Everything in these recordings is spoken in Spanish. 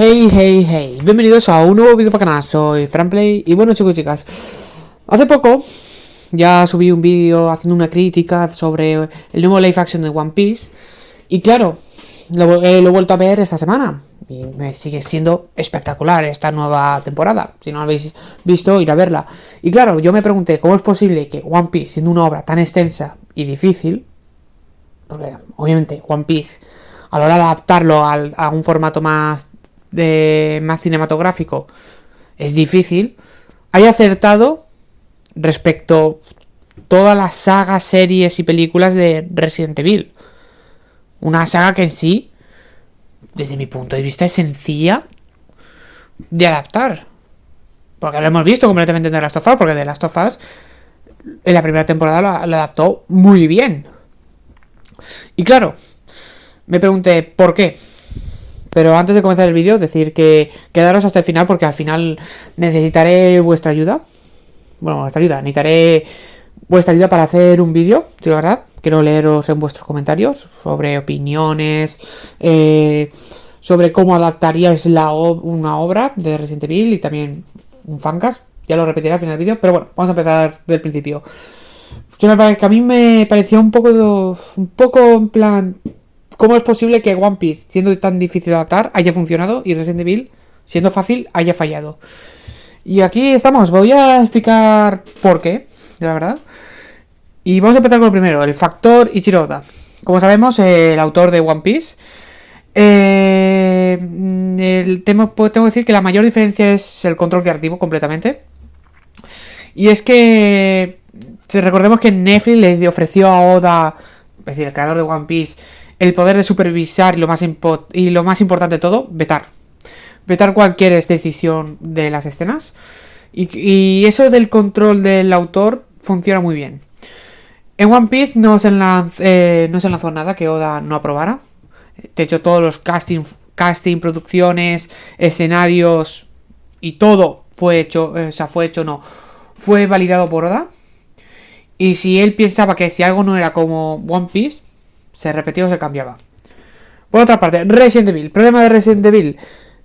Hey, hey, hey, bienvenidos a un nuevo vídeo para el canal, soy Franplay. Y bueno, chicos y chicas, hace poco ya subí un vídeo haciendo una crítica sobre el nuevo live action de One Piece. Y claro, lo he vuelto a ver esta semana y me sigue siendo espectacular esta nueva temporada. Si no lo habéis visto, ir a verla. Y claro, yo me pregunté cómo es posible que One Piece, siendo una obra tan extensa y difícil, porque obviamente One Piece, a la hora de adaptarlo a un formato más cinematográfico, es difícil, haya acertado respecto todas las sagas, series y películas de Resident Evil. Una saga que en sí, desde mi punto de vista, es sencilla de adaptar. Porque lo hemos visto completamente en The Last of Us, porque The Last of Us en la primera temporada lo adaptó muy bien. Y claro, me pregunté ¿por qué? Pero antes de comenzar el vídeo, decir que quedaros hasta el final, porque al final necesitaré vuestra ayuda. Bueno, necesitaré vuestra ayuda para hacer un vídeo, de verdad. Quiero leeros en vuestros comentarios sobre opiniones, sobre cómo adaptaríais una obra de Resident Evil y también un fancast. Ya lo repetiré al final del vídeo, pero bueno, vamos a empezar del principio. Que a mí me pareció un poco en plan, ¿cómo es posible que One Piece, siendo tan difícil de adaptar, haya funcionado y Resident Evil, siendo fácil, haya fallado? Y aquí estamos, voy a explicar por qué, la verdad. Y vamos a empezar con lo primero, el factor Ichiro Oda. Como sabemos, el autor de One Piece. Tengo que decir que la mayor diferencia es el control creativo completamente. Y es que recordemos que Netflix le ofreció a Oda, es decir, el creador de One Piece, el poder de supervisar y lo más importante de todo, vetar cualquier decisión de las escenas. Y eso del control del autor funciona muy bien. En One Piece no se lanzó nada que Oda no aprobara. De hecho, todos los casting, producciones, escenarios y todo fue validado por Oda. Y si él pensaba que si algo no era como One Piece, se repetía o se cambiaba. Por otra parte, Resident Evil. Problema de Resident Evil.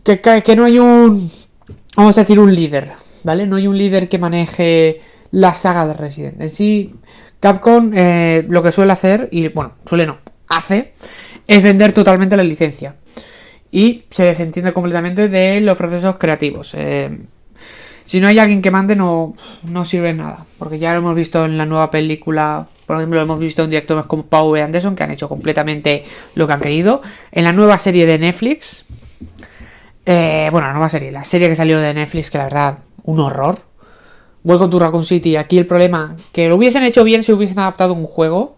Que no hay vamos a decir, un líder, ¿vale? No hay un líder que maneje la saga de Resident. En sí, Capcom lo que suele hacer, y bueno, hace, es vender totalmente la licencia. Y se desentiende completamente de los procesos creativos. Si no hay alguien que mande, no sirve nada. Porque ya lo hemos visto en la nueva película. Por ejemplo, lo hemos visto en directores como Paul y Anderson, que han hecho completamente lo que han querido. En la nueva serie de Netflix. La serie que salió de Netflix, que la verdad, un horror. Welcome to Raccoon City. Aquí el problema, que lo hubiesen hecho bien si hubiesen adaptado un juego.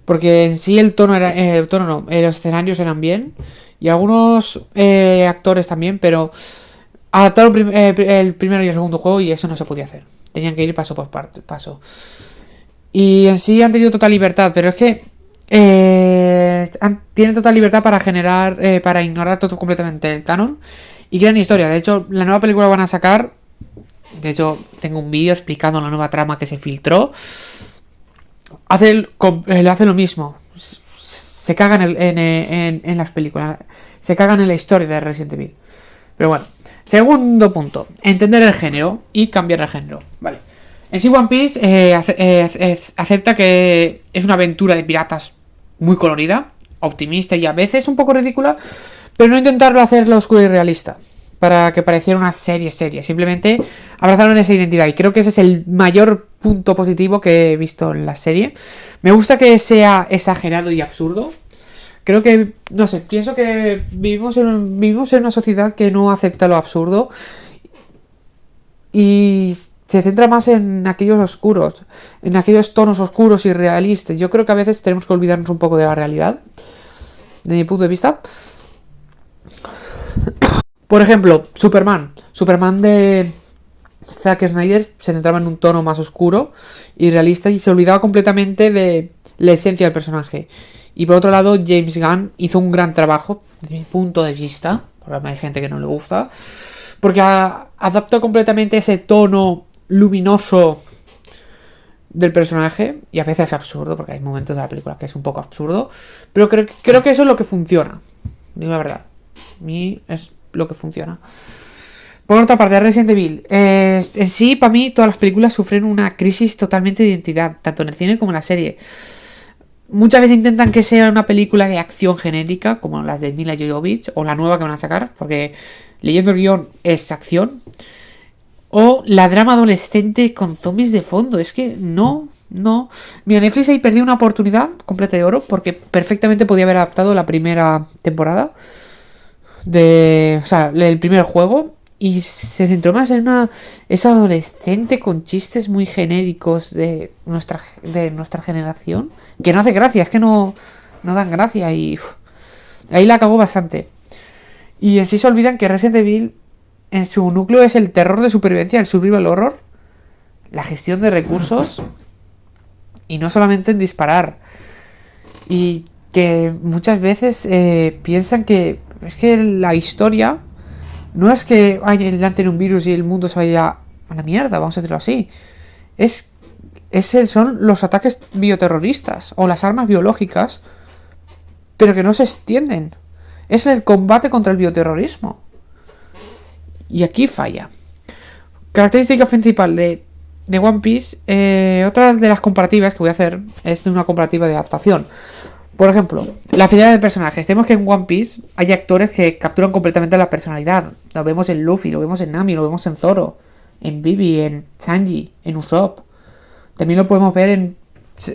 Porque en sí los escenarios eran bien. Y algunos actores también, pero adaptaron el primero y el segundo juego y eso no se podía hacer. Tenían que ir paso por paso. Y en sí han tenido total libertad, pero es que tienen total libertad para para ignorar todo completamente el canon y crean historia. De hecho, la nueva película van a sacar. De hecho, tengo un vídeo explicando la nueva trama que se filtró. Hace lo mismo. Se cagan en las películas. Se cagan en la historia de Resident Evil. Pero bueno. Segundo punto. Entender el género y cambiar el género. Vale. En sí One Piece acepta que es una aventura de piratas muy colorida, optimista y a veces un poco ridícula, pero no intentarlo hacerlo oscuro y realista para que pareciera una serie. Simplemente abrazaron esa identidad y creo que ese es el mayor punto positivo que he visto en la serie. Me gusta que sea exagerado y absurdo. Creo que, no sé, pienso que vivimos en una sociedad que no acepta lo absurdo y se centra más en aquellos oscuros, en aquellos tonos oscuros y realistas. Yo creo que a veces tenemos que olvidarnos un poco de la realidad, de mi punto de vista. Por ejemplo, Superman de Zack Snyder se centraba en un tono más oscuro y realista y se olvidaba completamente de la esencia del personaje. Y por otro lado, James Gunn hizo un gran trabajo, desde mi punto de vista, porque hay gente que no le gusta, porque adaptó completamente ese tono luminoso del personaje, y a veces es absurdo, porque hay momentos de la película que es un poco absurdo, pero creo que eso es lo que funciona, digo la verdad. A mí es lo que funciona. Por otra parte, Resident Evil. En sí, para mí, todas las películas sufren una crisis totalmente de identidad, tanto en el cine como en la serie. Muchas veces intentan que sea una película de acción genérica, como las de Mila Jovovich, o la nueva que van a sacar, porque leyendo el guión es acción. O la drama adolescente con zombies de fondo. Es que no. Mira, Netflix ahí perdió una oportunidad completa de oro, porque perfectamente podía haber adaptado la primera temporada o sea, el primer juego, y se centró más en esa adolescente con chistes muy genéricos de nuestra generación, que no hace gracia, es que no dan gracia, y ahí la acabó bastante. Y en sí se olvidan que Resident Evil en su núcleo es el terror de supervivencia, el survival horror, la gestión de recursos, y no solamente en disparar. Y que muchas veces piensan que es que la historia no es que lancen un virus y el mundo se vaya a la mierda, vamos a decirlo así. Son los ataques bioterroristas o las armas biológicas, pero que no se extienden. Es el combate contra el bioterrorismo. Y aquí falla. Característica principal de One Piece. Otra de las comparativas que voy a hacer es una comparativa de adaptación. Por ejemplo, la fidelidad de personajes. Tenemos que en One Piece hay actores que capturan completamente la personalidad. Lo vemos en Luffy, lo vemos en Nami, lo vemos en Zoro, en Vivi, en Sanji, en Usopp. También lo podemos ver en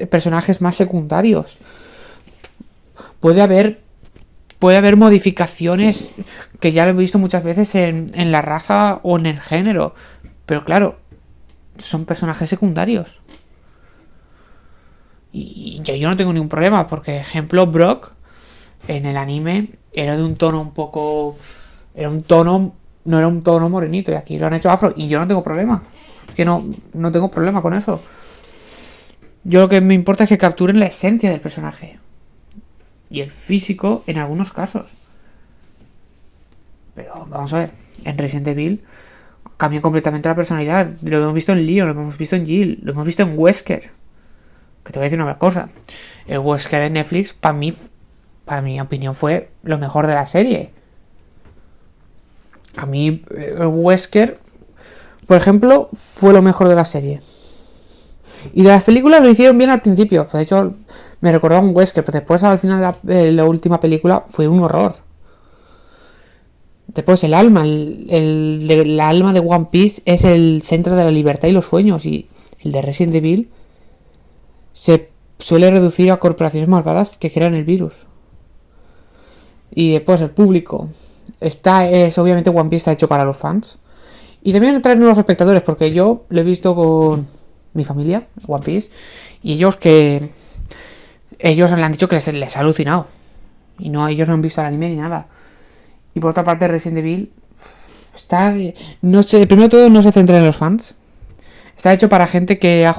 personajes más secundarios. Puede haber modificaciones que ya lo he visto muchas veces en la raza o en el género. Pero claro, son personajes secundarios. Y yo no tengo ningún problema, porque ejemplo Brock en el anime era de un tono un poco... no era un tono morenito, y aquí lo han hecho afro, y yo no tengo problema. Que no tengo problema con eso. Yo lo que me importa es que capturen la esencia del personaje. Y el físico en algunos casos. Pero vamos a ver, en Resident Evil cambia completamente la personalidad. Lo hemos visto en Leon, lo hemos visto en Jill, lo hemos visto en Wesker. Que te voy a decir una cosa. El Wesker de Netflix, para mi opinión, fue lo mejor de la serie. A mí, el Wesker, por ejemplo, fue lo mejor de la serie. Y de las películas lo hicieron bien al principio. De hecho, me recordaba un Wesker, pero después al final de la última película fue un horror. Después el alma, la alma de One Piece es el centro de la libertad y los sueños. Y el de Resident Evil se suele reducir a corporaciones malvadas que crean el virus. Y después el público. Obviamente One Piece está hecho para los fans. Y también traer nuevos espectadores, porque yo lo he visto con mi familia, One Piece, y ellos le han dicho que les ha alucinado. Y ellos no han visto el anime ni nada. Y por otra parte, Resident Evil primero de todo no se centra en los fans. Está hecho para gente que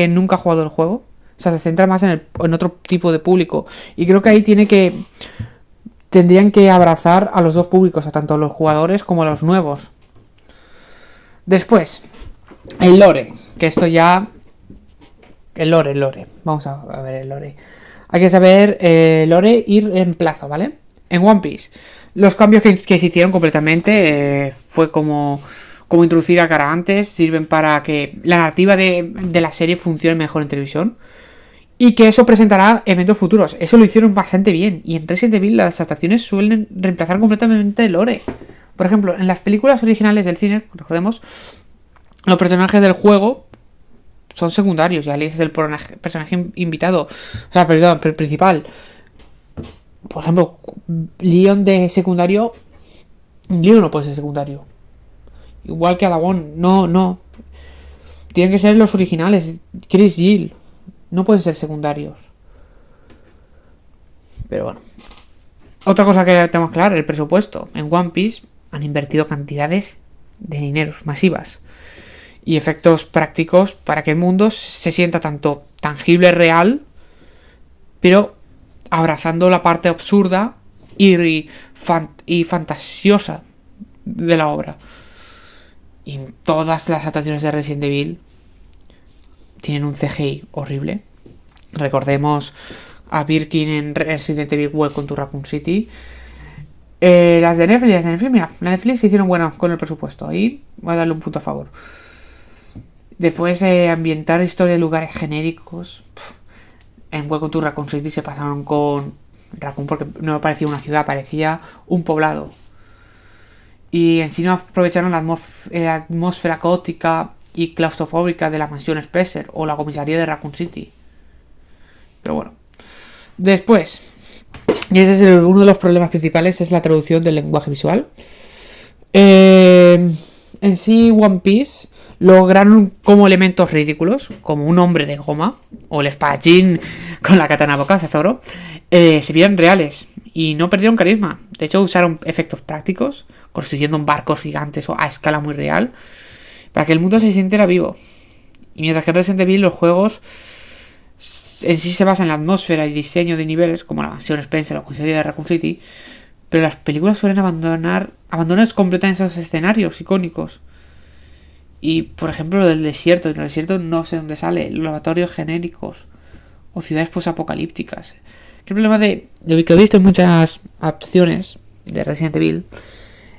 nunca ha jugado el juego. O sea, se centra más en otro tipo de público. Y creo que ahí tendrían que abrazar a los dos públicos, a tanto a los jugadores como a los nuevos. Después, el lore. Que esto ya... El lore. Vamos a ver el lore. Hay que saber lore y reemplazo, ¿vale? En One Piece. Los cambios que se hicieron completamente fue como introducir a Gaara antes, sirven para que la narrativa de la serie funcione mejor en televisión y que eso presentará eventos futuros. Eso lo hicieron bastante bien, y en Resident Evil las adaptaciones suelen reemplazar completamente el lore. Por ejemplo, en las películas originales del cine, recordemos, los personajes del juego son secundarios, y Alice es el personaje invitado, o sea, perdón, el principal. Por ejemplo, Leon de secundario, Leon no puede ser secundario. Igual que Adabon, no. Tienen que ser los originales. Chris, Jill, no pueden ser secundarios. Pero bueno. Otra cosa que tenemos claro, el presupuesto. En One Piece han invertido cantidades de dineros masivas y efectos prácticos para que el mundo se sienta tanto tangible, real, pero abrazando la parte absurda y fantasiosa de la obra. Y en todas las adaptaciones de Resident Evil tienen un CGI horrible. Recordemos a Birkin en Resident Evil Welcome to Raccoon City. Las de Netflix, mira, las de Netflix se hicieron buenas con el presupuesto. Ahí voy a darle un punto a favor. Después, ambientar historia de lugares genéricos. En Welcome to Raccoon City se pasaron con Raccoon porque no parecía una ciudad, parecía un poblado. Y en sí no aprovecharon la atmósfera caótica y claustrofóbica de la mansión Spencer o la comisaría de Raccoon City. Pero bueno. Después, y ese es uno de los problemas principales, es la traducción del lenguaje visual. En sí, One Piece lograron como elementos ridículos, como un hombre de goma, o el espadachín con la katana boca, Zoro, se vieron reales y no perdieron carisma. De hecho, usaron efectos prácticos, construyendo barcos gigantes o a escala muy real, para que el mundo se sintiera vivo. Y mientras que Resident Evil, los juegos en sí se basan en la atmósfera y diseño de niveles, como la mansión Spencer o la comisaría de Raccoon City, pero las películas suelen abandonar completamente esos escenarios icónicos. Y por ejemplo, lo del desierto. En el desierto no sé dónde sale. Laboratorios genéricos. O ciudades posapocalípticas. El problema de lo que he visto en muchas adaptaciones de Resident Evil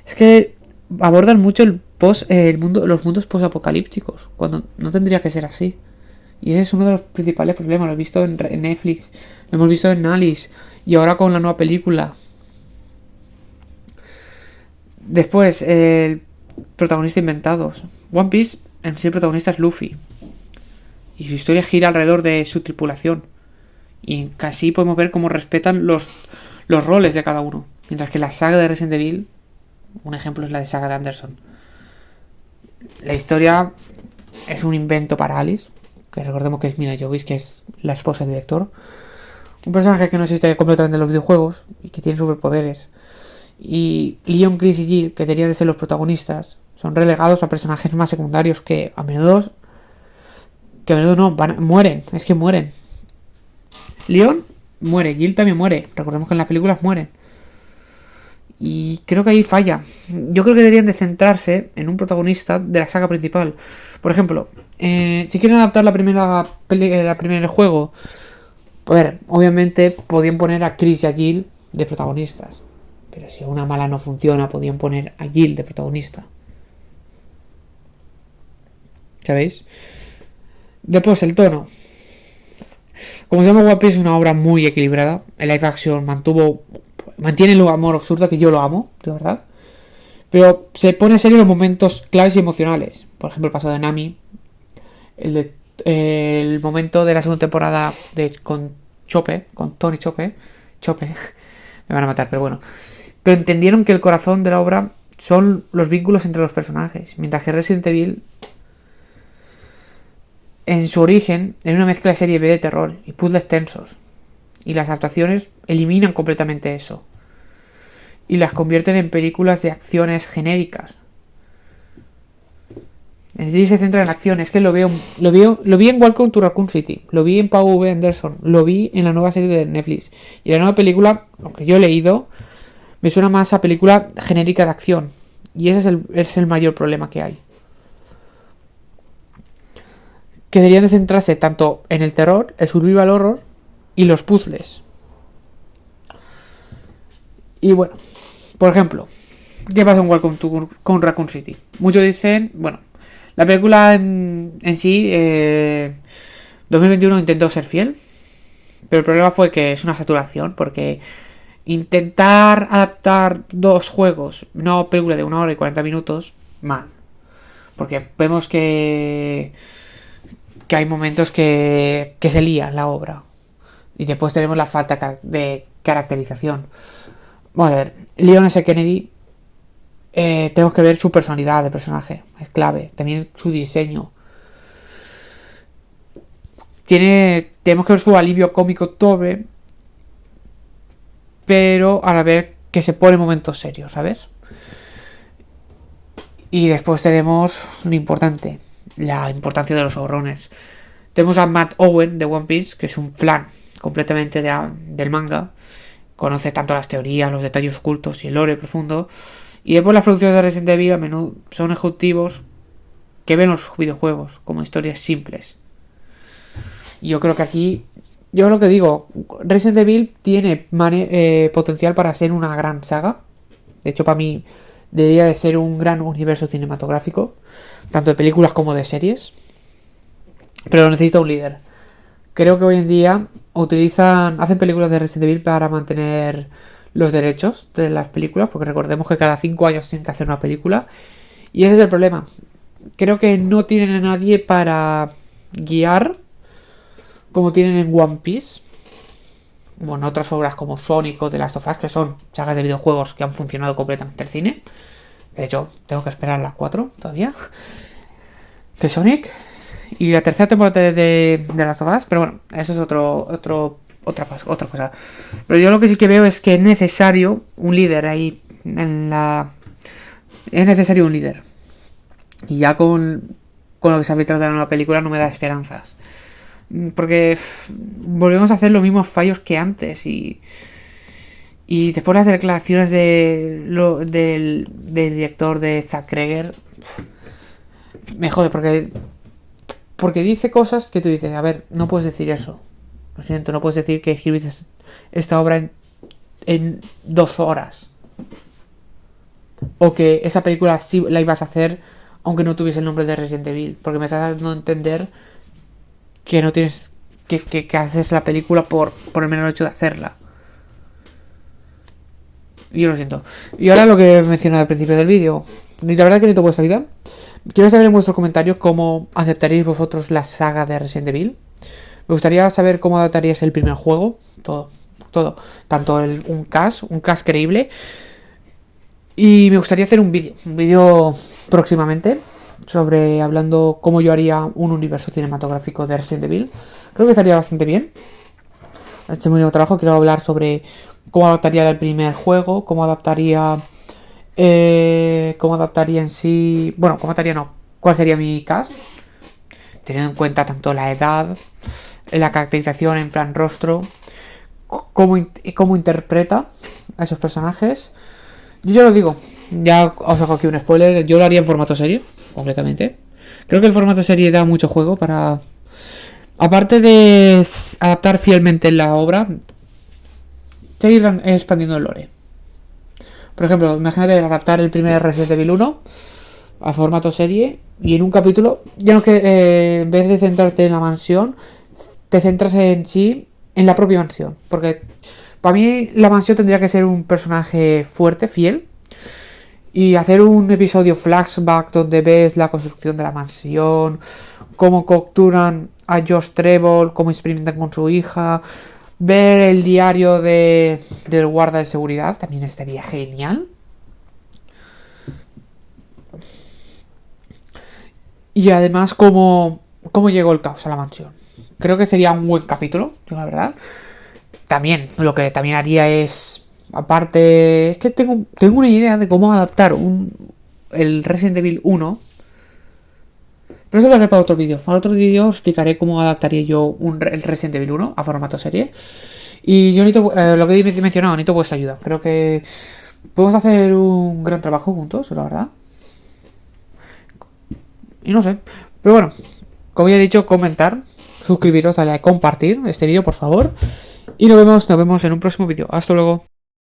es que abordan mucho los mundos posapocalípticos. Cuando no tendría que ser así. Y ese es uno de los principales problemas. Lo he visto en Netflix. Lo hemos visto en Alice. Y ahora con la nueva película. Después, el protagonista inventados. One Piece, en sí el protagonista es Luffy. Y su historia gira alrededor de su tripulación. Y casi podemos ver cómo respetan los roles de cada uno. Mientras que la saga de Resident Evil, un ejemplo es la de saga de Anderson. La historia es un invento para Alice, que recordemos que es Mila Jovovich, que es la esposa del director. Un personaje que no existe completamente en los videojuegos y que tiene superpoderes. Y Leon, Chris y Jill, que tenían de ser los protagonistas, son relegados a personajes más secundarios que a menudo mueren. Es que mueren. Leon muere, Jill también muere. Recordemos que en las películas mueren. Y creo que ahí falla. Yo creo que deberían de centrarse en un protagonista de la saga principal. Por ejemplo, si quieren adaptar la primera juego, a ver, obviamente podían poner a Chris y a Jill de protagonistas. Pero si una mala no funciona, podían poner a Jill de protagonista. ¿Sabéis? Después, el tono. Como se llama, One Piece es una obra muy equilibrada. El live action mantiene el amor absurdo, que yo lo amo, de verdad. Pero se pone en serio los momentos claves y emocionales. Por ejemplo, el pasado de Nami. El momento de la segunda temporada con Tony Chope. Me van a matar, pero bueno. Pero entendieron que el corazón de la obra son los vínculos entre los personajes. Mientras que Resident Evil, en su origen, era una mezcla de serie B de terror y puzzles tensos. Y las adaptaciones eliminan completamente eso. Y las convierten en películas de acciones genéricas. En sí se centra en acción. Es que lo vi en Welcome to Raccoon City. Lo vi en Paul V. Anderson. Lo vi en la nueva serie de Netflix. Y la nueva película, aunque yo he leído, me suena más a película genérica de acción. Y ese es el mayor problema que hay. Que deberían de centrarse tanto en el terror, el survival horror y los puzzles. Y bueno, por ejemplo, ¿qué pasa en Welcome to Raccoon City? Muchos dicen, bueno, la película en sí, 2021 intentó ser fiel, pero el problema fue que es una saturación, porque intentar adaptar dos juegos, una película de 1 hora y 40 minutos, mal. Porque vemos que hay momentos que se lía la obra. Y después tenemos la falta de caracterización. Bueno, a ver, Leon S. Kennedy, tenemos que ver su personalidad de personaje, es clave. También su diseño. Tenemos que ver su alivio cómico torpe, pero a la vez que se pone en momentos serios, ¿sabes? Y después tenemos lo importante, la importancia de los showrunners. Tenemos a Matt Owen de One Piece, que es un fan completamente del manga. Conoce tanto las teorías, los detalles ocultos y el lore profundo. Y después las producciones de Resident Evil a menudo son ejecutivos que ven los videojuegos como historias simples. Y yo creo que aquí, Resident Evil tiene potencial para ser una gran saga. De hecho, para mí debería de ser un gran universo cinematográfico, tanto de películas como de series. Pero necesita un líder. Creo que hoy en día hacen películas de Resident Evil para mantener los derechos de las películas, porque recordemos que cada 5 años tienen que hacer una película. Y ese es el problema. Creo que no tienen a nadie para guiar como tienen en One Piece. Bueno, otras obras como Sonic o The Last of Us, que son sagas de videojuegos que han funcionado completamente en el cine. De hecho, tengo que esperar las 4 todavía. De Sonic. Y la tercera temporada de Last of Us. Pero bueno, eso es otra cosa. Pero yo lo que sí que veo es que es necesario un líder ahí es necesario un líder. Y ya con lo que se ha filtrado de la nueva película no me da esperanzas. Porque volvemos a hacer los mismos fallos que antes. Y después de las declaraciones del director de Zack Cregger, me jode porque dice cosas que tú dices, a ver, no puedes decir eso. Lo siento, no puedes decir que escribiste esta obra en 2 horas. O que esa película sí la ibas a hacer aunque no tuviese el nombre de Resident Evil. Porque me estás dando a entender que no tienes que haces la película por el mero hecho de hacerla. Yo lo siento. Y ahora lo que he mencionado al principio del vídeo. La verdad que necesito vuestra ayuda. Quiero saber en vuestros comentarios cómo aceptaréis vosotros la saga de Resident Evil. Me gustaría saber cómo adaptaríais el primer juego. Todo. Tanto un cast creíble. Y me gustaría hacer un vídeo próximamente hablando cómo yo haría un universo cinematográfico de Resident Evil. Creo que estaría bastante bien. Este es mi nuevo trabajo. Quiero hablar sobre cómo adaptaría el primer juego, cómo adaptaría en sí. Bueno, cómo adaptaría no. ¿Cuál sería mi cast? Teniendo en cuenta tanto la edad, la caracterización en plan rostro, cómo interpreta a esos personajes. Yo ya lo digo, ya os hago aquí un spoiler. Yo lo haría en formato serie, completamente. Creo que el formato serie da mucho juego para. Aparte de adaptar fielmente la obra, seguir expandiendo el lore. Por ejemplo, imagínate adaptar el primer Resident Evil 1 a formato serie y en un capítulo, ya no que en vez de centrarte en la mansión, te centras en sí, en la propia mansión. Porque para mí la mansión tendría que ser un personaje fuerte, fiel. Y hacer un episodio flashback donde ves la construcción de la mansión, cómo capturan a Josh Trevor, cómo experimentan con su hija, ver el diario del guarda de seguridad, también estaría genial. Y además cómo llegó el caos a la mansión. Creo que sería un buen capítulo, la verdad. También, lo que también haría es, aparte, es que tengo una idea de cómo adaptar el Resident Evil 1. Pero eso lo haré para otro vídeo. Para otro vídeo os explicaré cómo adaptaría yo el Resident Evil 1 a formato serie. Y yo necesito, lo que he mencionado, necesito vuestra ayuda. Creo que podemos hacer un gran trabajo juntos, la verdad. Y no sé. Pero bueno, como ya he dicho, comentar, suscribiros, darle a compartir este vídeo, por favor. Y nos vemos en un próximo vídeo. Hasta luego.